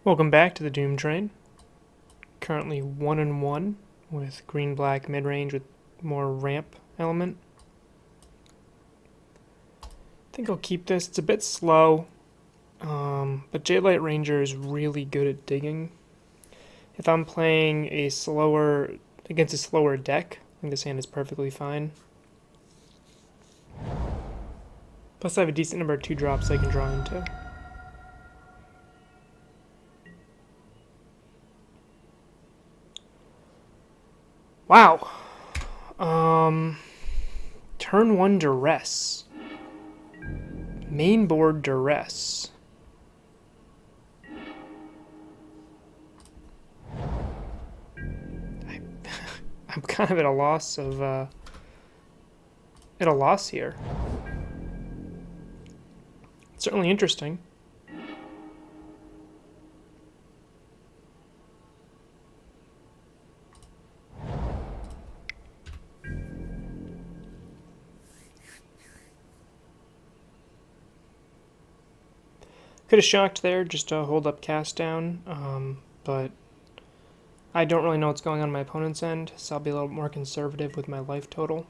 Welcome back to the Doom Train. Currently 1-1 with green-black mid-range with more ramp element. I think I'll keep this. It's a bit slow, but Jadelight Ranger is really good at digging. If I'm playing against a slower deck, I think this hand is perfectly fine. Plus I have a decent number of 2-drops I can draw into. Wow. Turn 1 Duress. Main board Duress. I'm kind of at a loss here. It's certainly interesting. Could have shocked there just to hold up cast down, but I don't really know what's going on my opponent's end, so I'll be a little more conservative with my life total.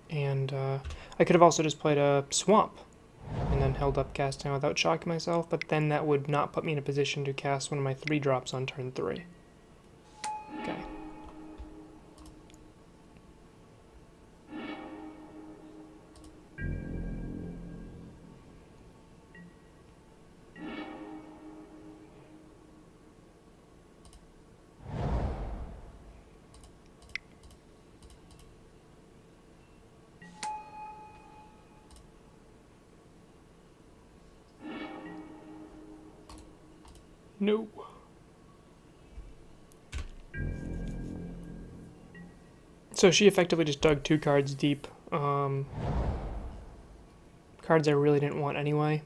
And I could have also just played a swamp and then held up cast down without shocking myself, but then that would not put me in a position to cast one of my 3-drops on turn 3. Okay. No. So she effectively just dug 2 cards deep. Cards I really didn't want anyway.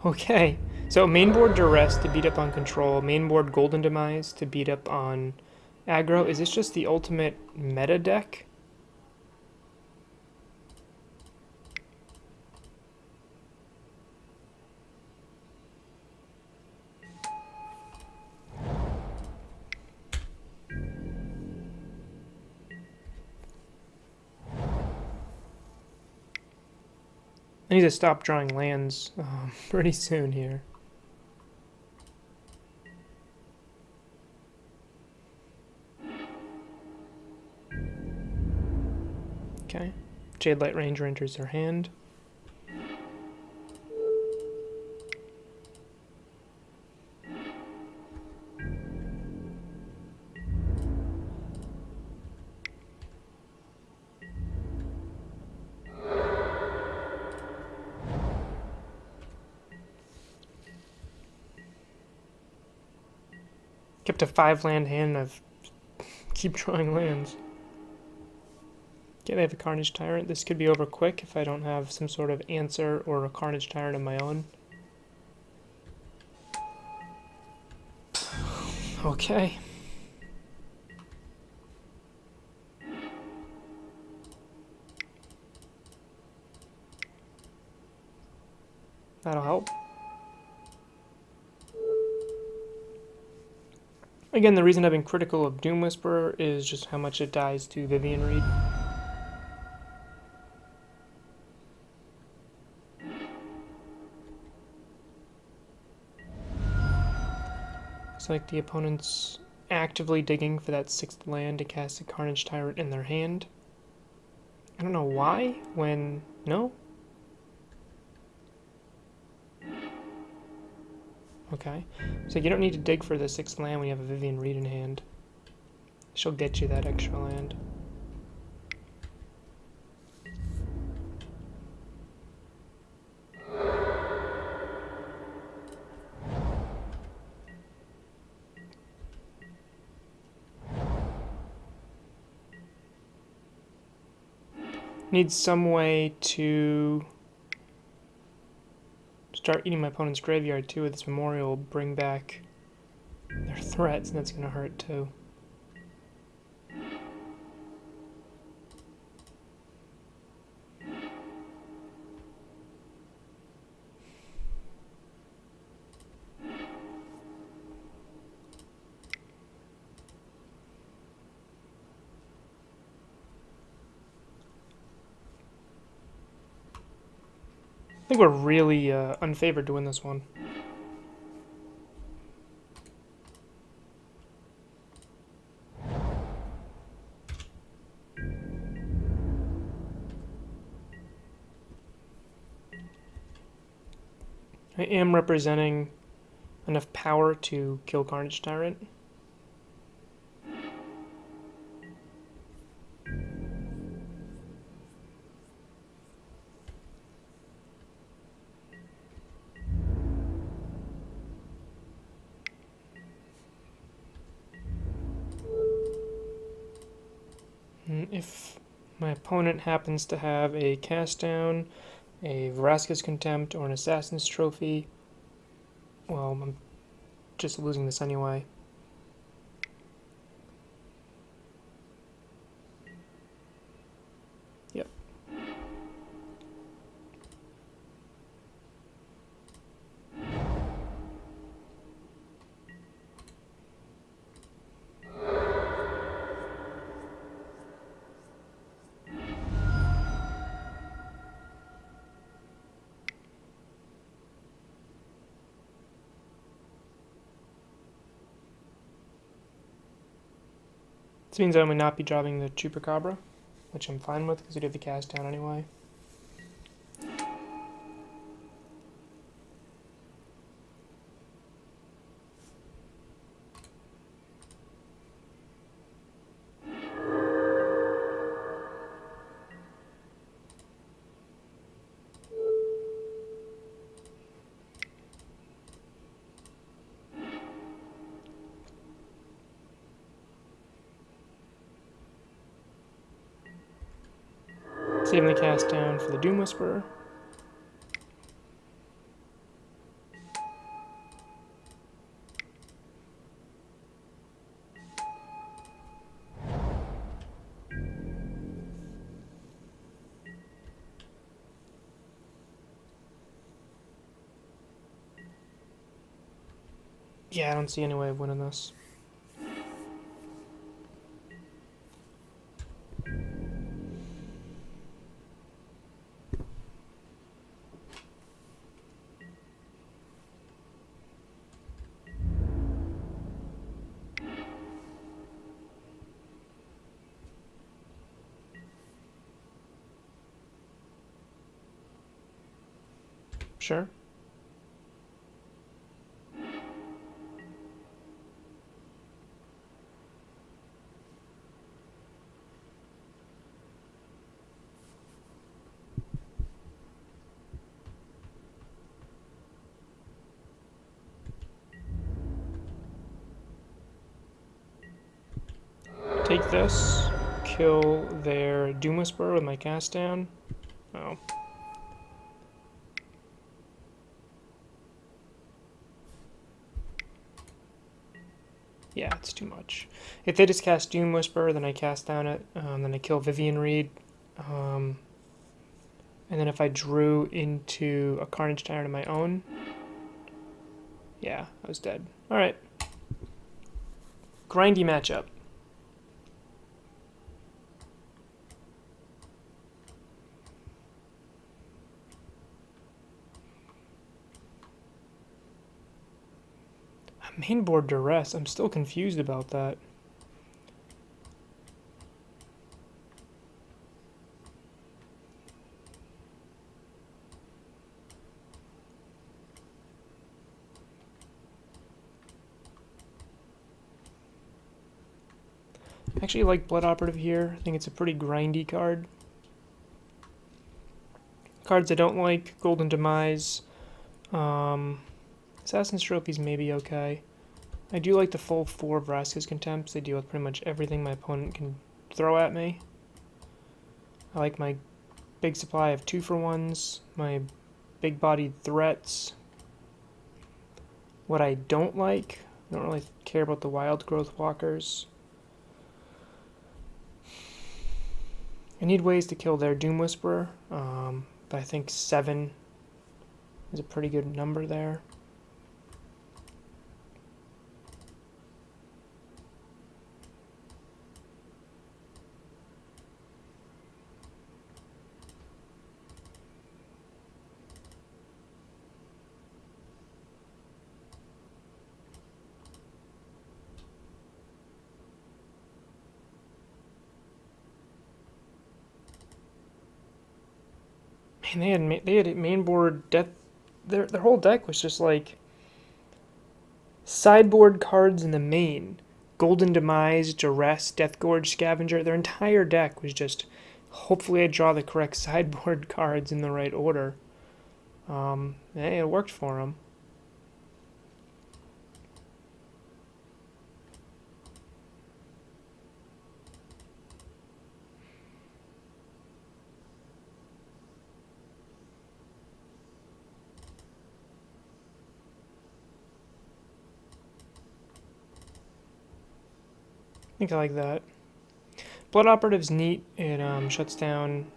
Okay. So mainboard Duress to beat up on control, mainboard Golden Demise to beat up on aggro. Is this just the ultimate meta deck? I need to stop drawing lands pretty soon here. Okay. Jadelight Ranger enters her hand. Kept a 5-land hand and I've keep drawing lands. Okay, they have a Carnage Tyrant. This could be over quick if I don't have some sort of answer or a Carnage Tyrant of my own. Okay. That'll help. Again, the reason I've been critical of Doom Whisperer is just how much it dies to Vivian Reed. Looks like the opponent's actively digging for that 6th land to cast a Carnage Tyrant in their hand. I don't know why, when... No? Okay. So you don't need to dig for the 6th land when you have a Vivian Reed in hand. She'll get you that extra land. Need some way to start eating my opponent's graveyard too with this Memorial, bring back their threats, and that's going to hurt too. think we're really unfavored to win this one. I am representing enough power to kill Carnage Tyrant. If my opponent happens to have a cast down, a Vraska's Contempt, or an Assassin's Trophy, well, I'm just losing this anyway. Yep. This means I may not be dropping the Chupacabra, which I'm fine with because we did the cast down anyway. Saving the cast down for the Doom Whisperer. Yeah, I don't see any way of winning this. Sure. Take this, kill their Doom Whisperer with my cast down. Oh. Yeah, it's too much. If they just cast Doom Whisperer, then I cast down it, then I kill Vivian Reed, and then if I drew into a Carnage Tyrant of my own, yeah, I was dead. Alright. Grindy matchup. Mainboard Duress, I'm still confused about that. I actually like Blood Operative here. I think it's a pretty grindy card. Cards I don't like, Golden Demise. Assassin's Trophies may be okay. I do like the full 4 Vraska's Contempts. They deal with pretty much everything my opponent can throw at me. I like my big supply of 2-for-1s, my big-bodied threats. What I don't like, I don't really care about the Wild Growth Walkers. I need ways to kill their Doom Whisperer, but I think 7 is a pretty good number there. Man, they had main board death. Their whole deck was just like sideboard cards in the main. Golden Demise, Duress, Death Gorge, Scavenger. Their entire deck was just, hopefully I draw the correct sideboard cards in the right order. Hey, it worked for them. I think I like that. Blood Operative's neat. It shuts down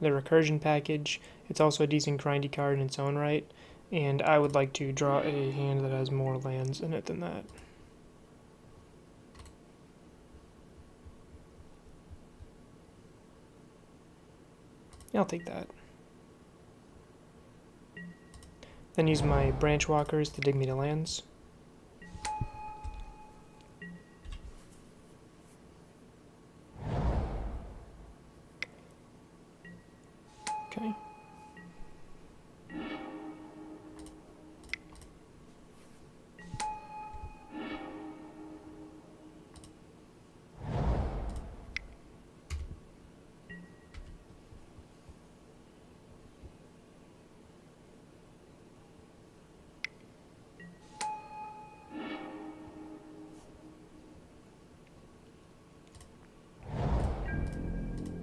the recursion package. It's also a decent grindy card in its own right. And I would like to draw a hand that has more lands in it than that. Yeah, I'll take that. Then use my branch walkers to dig me to lands. Okay.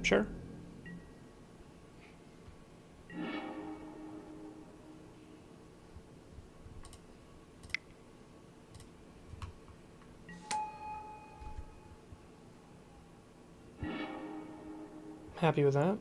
Sure. Happy with that.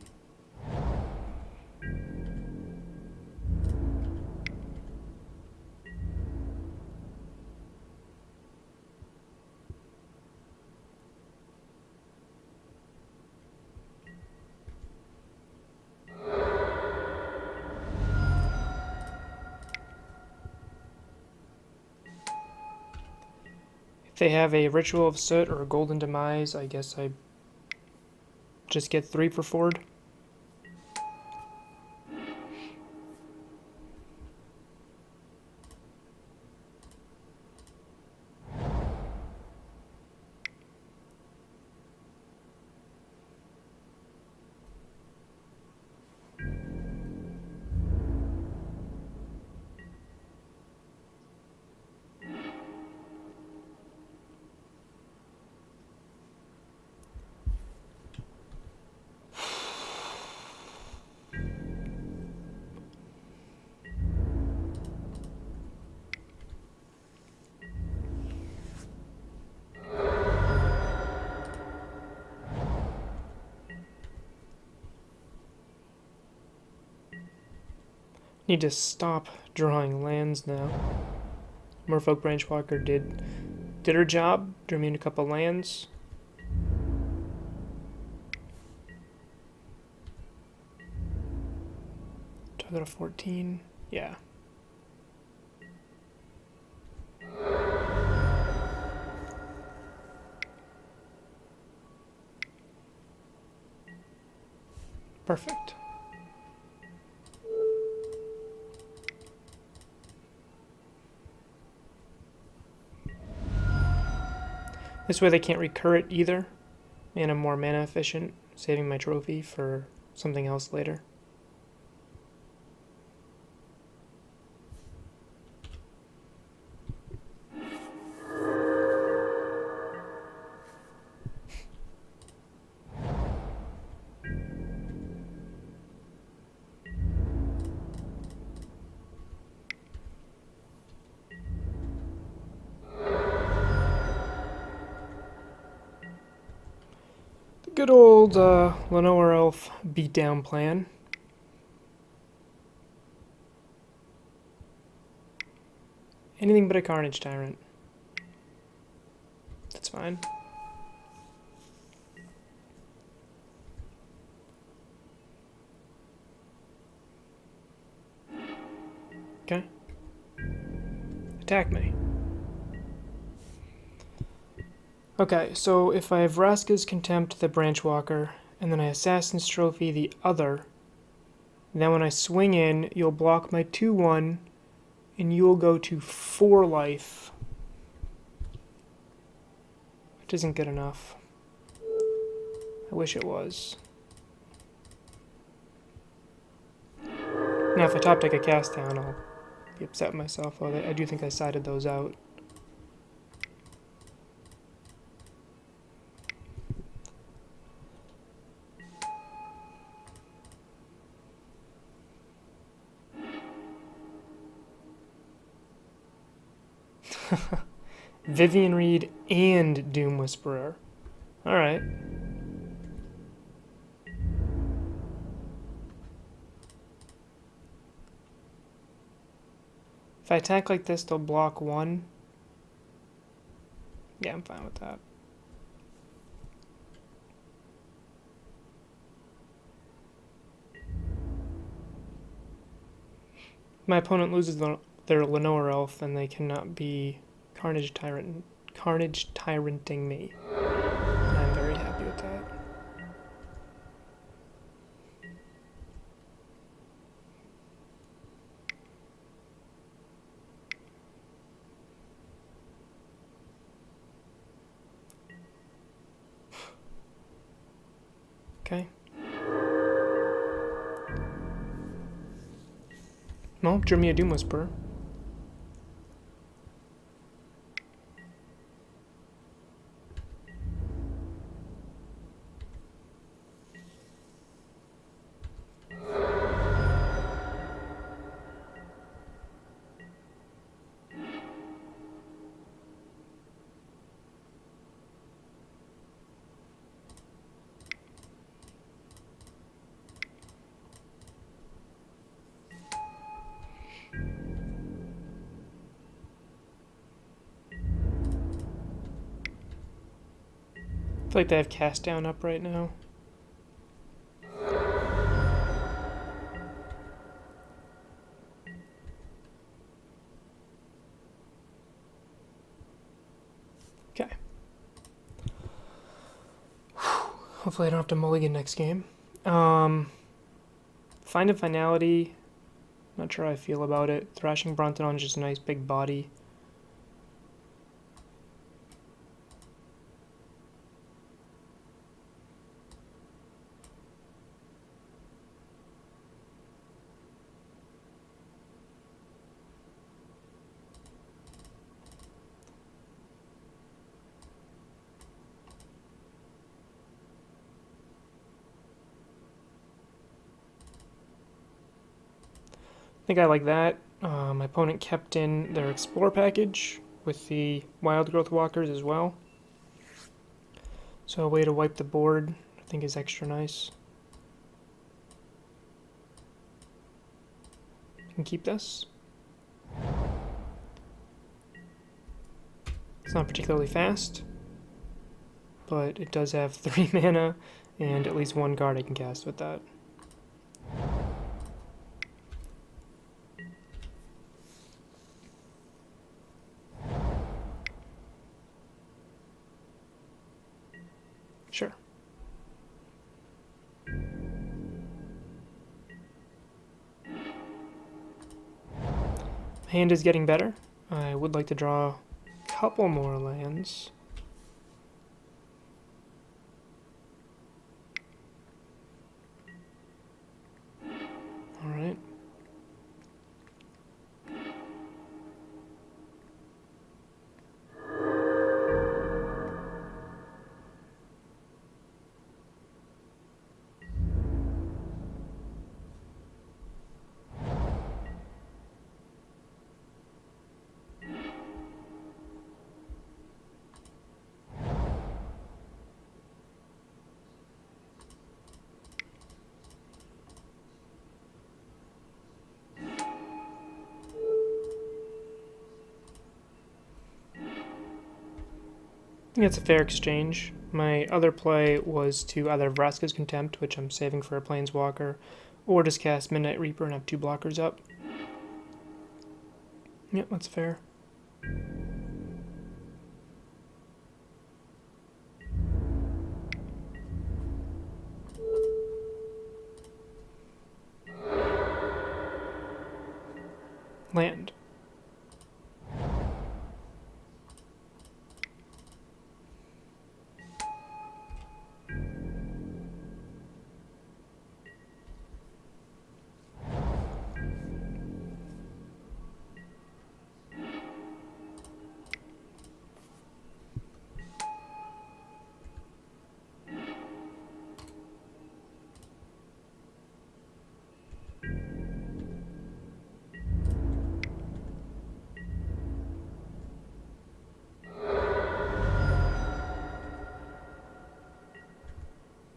If they have a Ritual of Soot or a Golden Demise, I guess I just get 3 for Ford. Need to stop drawing lands now. Merfolk Branchwalker did her job, drew me in a couple lands. Do I go to 14? Yeah. Perfect. This way they can't recur it either, and I'm more mana efficient, saving my trophy for something else later. Good old Lenore Elf beatdown plan. Anything but a Carnage Tyrant. That's fine. Okay. Attack me. Okay, so if I have Vraska's Contempt, the Branchwalker, and then I Assassin's Trophy, the other And then when I swing in, you'll block my 2/1, and you'll go to 4 life. Which isn't good enough. I wish it was. Now, if I top deck a cast down, I'll be upset with myself. Although I do think I sided those out. Vivian Reed and Doom Whisperer. Alright. If I attack like this, they'll block 1. Yeah, I'm fine with that. My opponent loses their Lenore Elf, and they cannot be Carnage Tyranting me. And I'm very happy with that. Okay. Well, drew me a Doom Whisperer. I feel like they have Cast Down up right now. Okay. Hopefully I don't have to mulligan next game. Find a Finality. Not sure how I feel about it. Thrashing Brontodon, just a nice big body. I think I like that. My opponent kept in their Explore package with the Wild Growth Walkers as well. So a way to wipe the board, I think, is extra nice. I can keep this. It's not particularly fast, but it does have 3 mana and at least 1 card I can cast with that. Sure. Hand is getting better. I would like to draw a couple more lands. Alright. I think that's a fair exchange. My other play was to either Vraska's Contempt, which I'm saving for a Planeswalker, or just cast Midnight Reaper and have 2 blockers up. Yep, that's fair. land.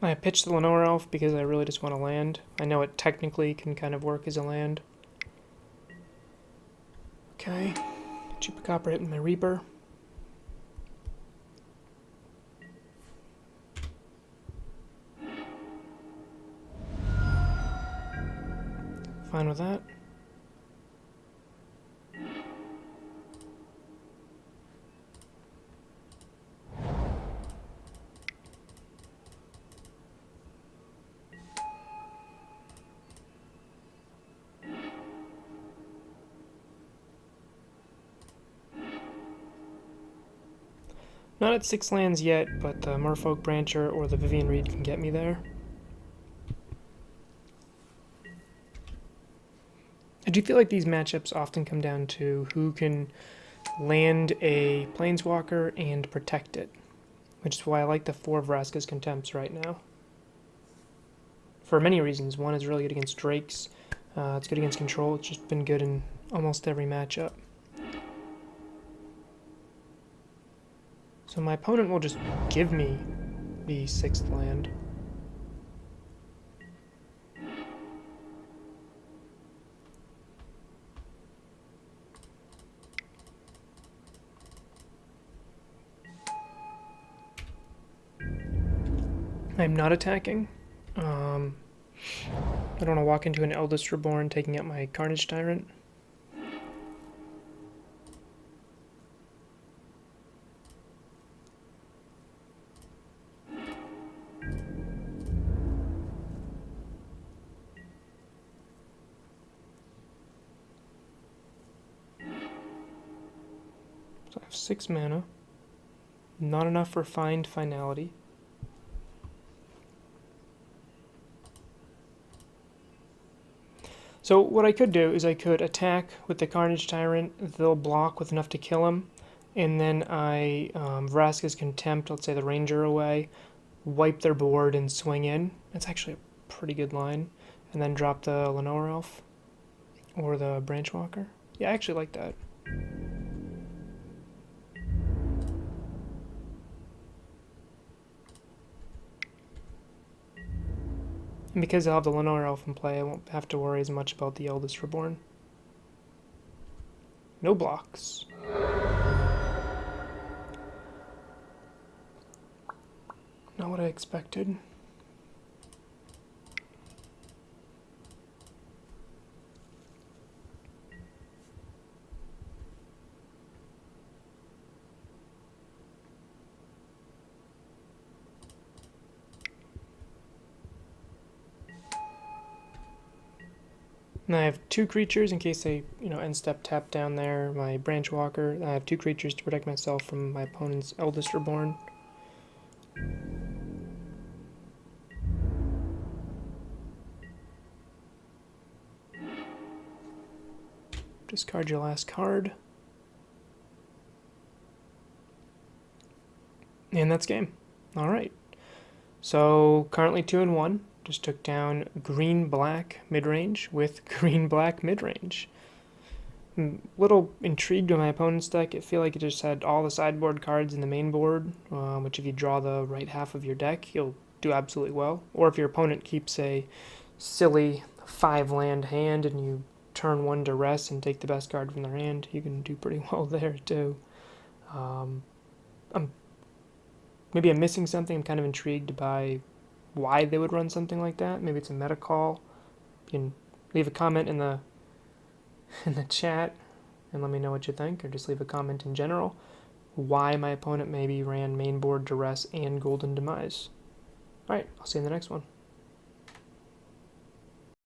I pitched the Lenore Elf because I really just want to land. I know it technically can kind of work as a land. Okay, Chupacabra hitting my Reaper. Fine with that. Not at 6 lands yet, but the Merfolk Brancher or the Vivian Reed can get me there. I do feel like these matchups often come down to who can land a Planeswalker and protect it, which is why I like the 4 Vraska's Contempts right now. For many reasons. One is really good against Drakes. It's good against control. It's just been good in almost every matchup. So my opponent will just give me the 6th land. I'm not attacking. I don't want to walk into an Eldest Reborn taking out my Carnage Tyrant. So I have 6 mana. Not enough for Find Finality. So what I could do is I could attack with the Carnage Tyrant, they'll block with enough to kill him, and then I Vraska's Contempt, let's say the Ranger away, wipe their board and swing in. That's actually a pretty good line. And then drop the Lenore Elf or the Branchwalker. Yeah, I actually like that. And because I'll have the Lenore Elf in play, I won't have to worry as much about the Eldest Reborn. No blocks. Not what I expected. And I have 2 creatures in case they, end step tap down there. My Branchwalker. I have 2 creatures to protect myself from my opponent's Eldest Reborn. Discard your last card. And that's game. Alright. So currently 2-1. Just took down green-black midrange with green-black midrange. I'm a little intrigued by my opponent's deck. I feel like it just had all the sideboard cards in the main board, which if you draw the right half of your deck, you'll do absolutely well. Or if your opponent keeps a silly 5-land hand and you turn 1 to rest and take the best card from their hand, you can do pretty well there too. Maybe I'm missing something. I'm kind of intrigued by why they would run something like that. Maybe it's a meta call. You can leave a comment in the chat and let me know what you think, or just leave a comment in general why my opponent maybe ran mainboard duress and golden demise. Alright, I'll see you in the next one.